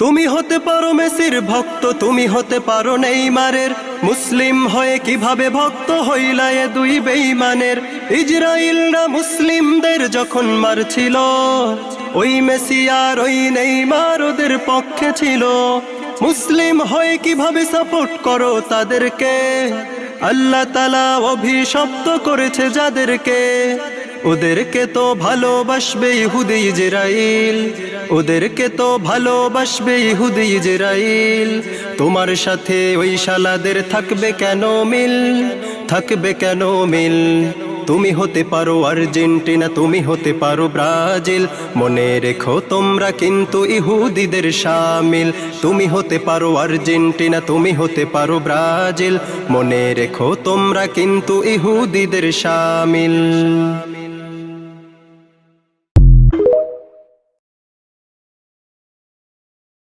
তুমি হতে পারো মেসির ভক্ত, তুমি হতে পারো নেইমারের, মুসলিম হয়ে কিভাবে ভক্ত হইলা এ দুই বেঈমানের। ইজরাইলরা মুসলিমদের যখন মারছিল, ওই মেসি আর ওই নেইমার ওদের পক্ষে ছিল। মুসলিম হয়ে কিভাবে সাপোর্ট করো তাদেরকে? আল্লাহ তাআলা অভিশপ্ত করেছে যাদেরকে, ওদেরকে তো ভালোবাসবে ইহুদি ইজরাইল, ওদেরকে তো ভালোবাসবে ইহুদি ইজরাইল। তোমার সাথে ওই শালাদের থাকবে কেন মিল, থাকবে কেন মিল? তুমি হতে পারো আর্জেন্টিনা, তুমি হতে পারো ব্রাজিল, মনে রেখো তোমরা কিন্তু ইহুদিদের শামিল। তুমি হতে পারো আর্জেন্টিনা, তুমি হতে পারো ব্রাজিল, মনে রেখো তোমরা কিন্তু ইহুদিদের শামিল।